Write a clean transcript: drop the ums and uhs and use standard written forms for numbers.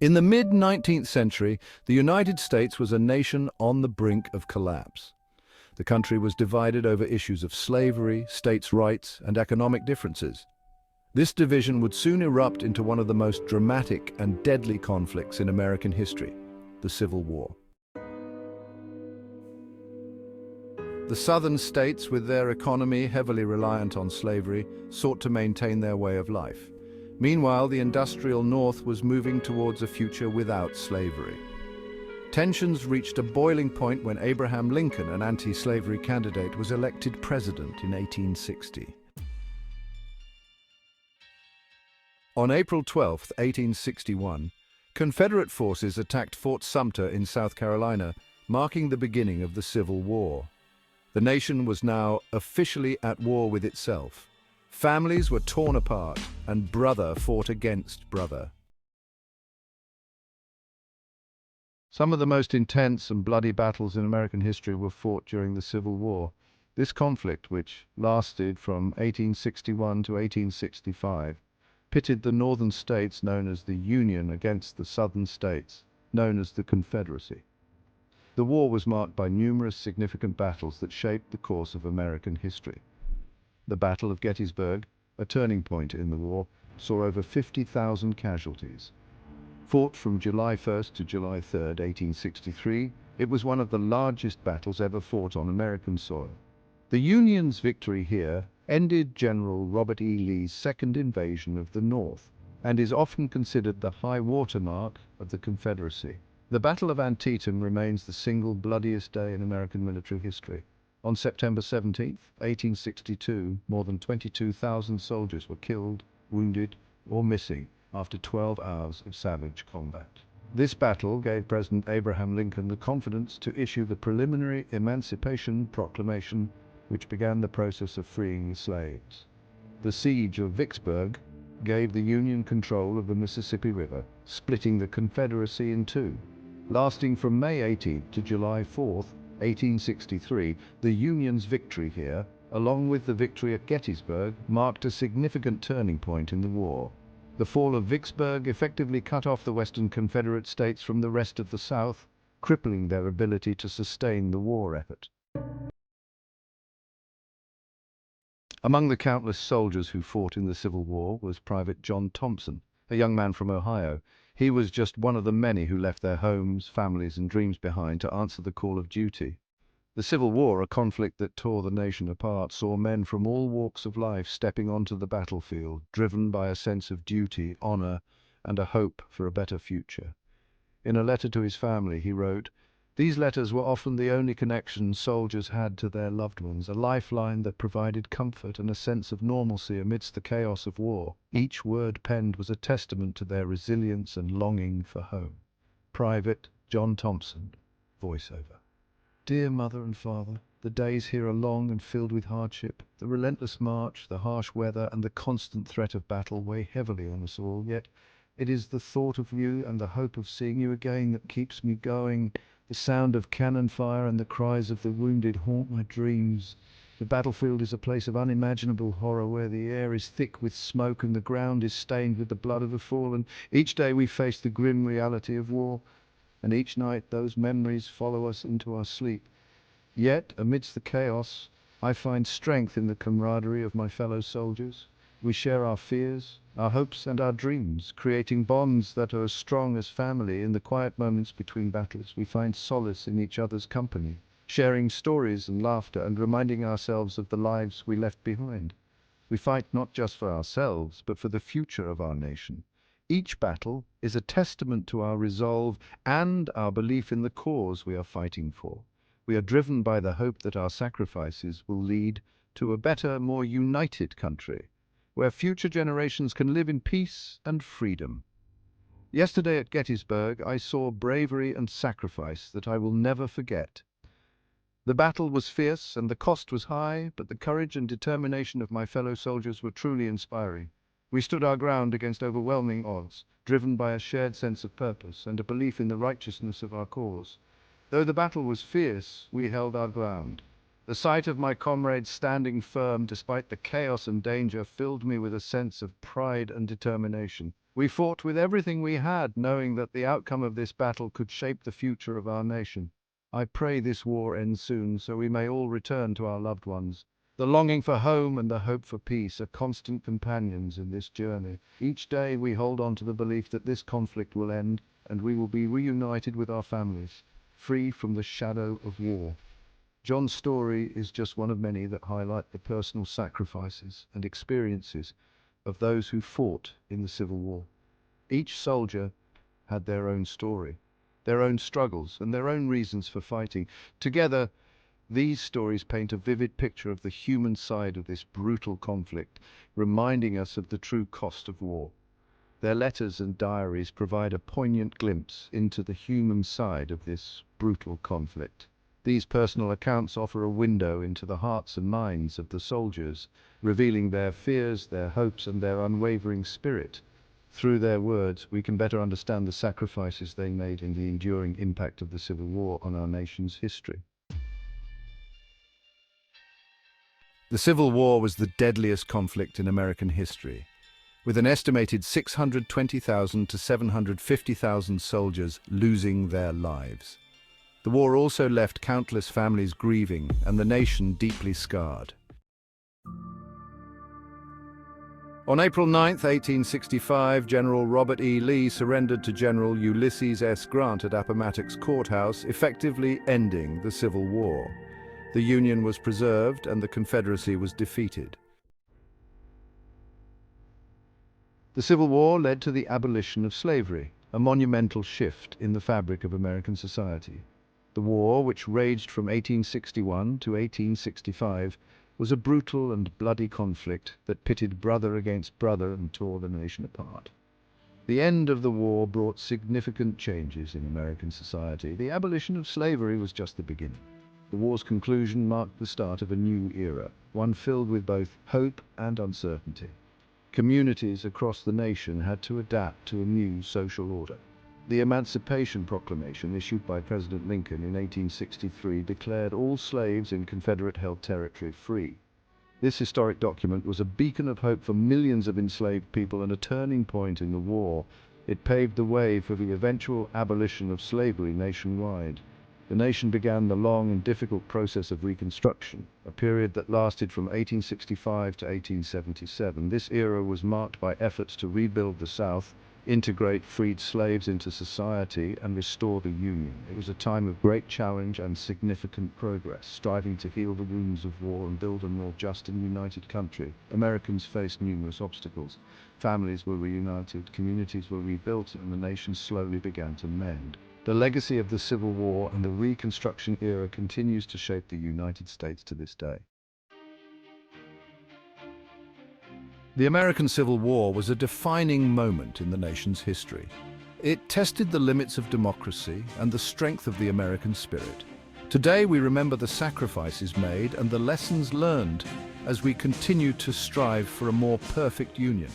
In the mid-19th century, the United States was a nation on the brink of collapse. The country was divided over issues of slavery, states' rights, and economic differences. This division would soon erupt into one of the most dramatic and deadly conflicts in American history, the Civil War. The southern states, with their economy heavily reliant on slavery, sought to maintain their way of life. Meanwhile, the industrial North was moving towards a future without slavery. Tensions reached a boiling point when Abraham Lincoln, an anti-slavery candidate, was elected president in 1860. On April 12, 1861, Confederate forces attacked Fort Sumter in South Carolina, marking the beginning of the Civil War. The nation was now officially at war with itself. Families were torn apart, and brother fought against brother. Some of the most intense and bloody battles in American history were fought during the Civil War. This conflict, which lasted from 1861 to 1865, pitted the northern states known as the Union against the southern states known as the Confederacy. The war was marked by numerous significant battles that shaped the course of American history. The Battle of Gettysburg, a turning point in the war, saw over 50,000 casualties. Fought from July 1st to July 3rd, 1863, it was one of the largest battles ever fought on American soil. The Union's victory here ended General Robert E. Lee's second invasion of the North, and is often considered the high watermark of the Confederacy. The Battle of Antietam remains the single bloodiest day in American military history. On September 17, 1862, more than 22,000 soldiers were killed, wounded, or missing after 12 hours of savage combat. This battle gave President Abraham Lincoln the confidence to issue the preliminary Emancipation Proclamation, which began the process of freeing the slaves. The siege of Vicksburg gave the Union control of the Mississippi River, splitting the Confederacy in two. Lasting from May 18 to July 4, 1863, the Union's victory here, along with the victory at Gettysburg, marked a significant turning point in the war. The fall of Vicksburg effectively cut off the Western Confederate States from the rest of the South, crippling their ability to sustain the war effort. Among the countless soldiers who fought in the Civil War was Private John Thompson, a young man from Ohio. He was just one of the many who left their homes, families, and dreams behind to answer the call of duty. The Civil War, a conflict that tore the nation apart, saw men from all walks of life stepping onto the battlefield, driven by a sense of duty, honor, and a hope for a better future. In a letter to his family, he wrote, "These letters were often the only connection soldiers had to their loved ones, a lifeline that provided comfort and a sense of normalcy amidst the chaos of war. Each word penned was a testament to their resilience and longing for home." Private John Thompson, voiceover. Dear Mother and Father, the days here are long and filled with hardship. The relentless march, the harsh weather, and the constant threat of battle weigh heavily on us all, yet it is the thought of you and the hope of seeing you again that keeps me going. The sound of cannon fire and the cries of the wounded haunt my dreams. The battlefield is a place of unimaginable horror where the air is thick with smoke and the ground is stained with the blood of the fallen. Each day we face the grim reality of war, and each night those memories follow us into our sleep. Yet, amidst the chaos, I find strength in the camaraderie of my fellow soldiers. We share our fears, our hopes, and our dreams, creating bonds that are as strong as family. In the quiet moments between battles, we find solace in each other's company, sharing stories and laughter and reminding ourselves of the lives we left behind. We fight not just for ourselves, but for the future of our nation. Each battle is a testament to our resolve and our belief in the cause we are fighting for. We are driven by the hope that our sacrifices will lead to a better, more united country, where future generations can live in peace and freedom. Yesterday at Gettysburg, I saw bravery and sacrifice that I will never forget. The battle was fierce and the cost was high, but the courage and determination of my fellow soldiers were truly inspiring. We stood our ground against overwhelming odds, driven by a shared sense of purpose and a belief in the righteousness of our cause. Though the battle was fierce, we held our ground. The sight of my comrades standing firm despite the chaos and danger filled me with a sense of pride and determination. We fought with everything we had, knowing that the outcome of this battle could shape the future of our nation. I pray this war ends soon so we may all return to our loved ones. The longing for home and the hope for peace are constant companions in this journey. Each day we hold on to the belief that this conflict will end and we will be reunited with our families, free from the shadow of war. John's story is just one of many that highlight the personal sacrifices and experiences of those who fought in the Civil War. Each soldier had their own story, their own struggles, and their own reasons for fighting. Together, these stories paint a vivid picture of the human side of this brutal conflict, reminding us of the true cost of war. Their letters and diaries provide a poignant glimpse into the human side of this brutal conflict. These personal accounts offer a window into the hearts and minds of the soldiers, revealing their fears, their hopes, and their unwavering spirit. Through their words, we can better understand the sacrifices they made and the enduring impact of the Civil War on our nation's history. The Civil War was the deadliest conflict in American history, with an estimated 620,000 to 750,000 soldiers losing their lives. The war also left countless families grieving and the nation deeply scarred. On April 9, 1865, General Robert E. Lee surrendered to General Ulysses S. Grant at Appomattox Courthouse, effectively ending the Civil War. The Union was preserved and the Confederacy was defeated. The Civil War led to the abolition of slavery, a monumental shift in the fabric of American society. The war, which raged from 1861 to 1865, was a brutal and bloody conflict that pitted brother against brother and tore the nation apart. The end of the war brought significant changes in American society. The abolition of slavery was just the beginning. The war's conclusion marked the start of a new era, one filled with both hope and uncertainty. Communities across the nation had to adapt to a new social order. The Emancipation Proclamation, issued by President Lincoln in 1863, declared all slaves in Confederate-held territory free. This historic document was a beacon of hope for millions of enslaved people and a turning point in the war. It paved the way for the eventual abolition of slavery nationwide. The nation began the long and difficult process of Reconstruction, a period that lasted from 1865 to 1877. This era was marked by efforts to rebuild the South, integrate freed slaves into society, and restore the Union. It was a time of great challenge and significant progress, striving to heal the wounds of war and build a more just and united country. Americans faced numerous obstacles. Families were reunited, communities were rebuilt, and the nation slowly began to mend. The legacy of the Civil War and the Reconstruction era continues to shape the United States to this day. The American Civil War was a defining moment in the nation's history. It tested the limits of democracy and the strength of the American spirit. Today we remember the sacrifices made and the lessons learned as we continue to strive for a more perfect union.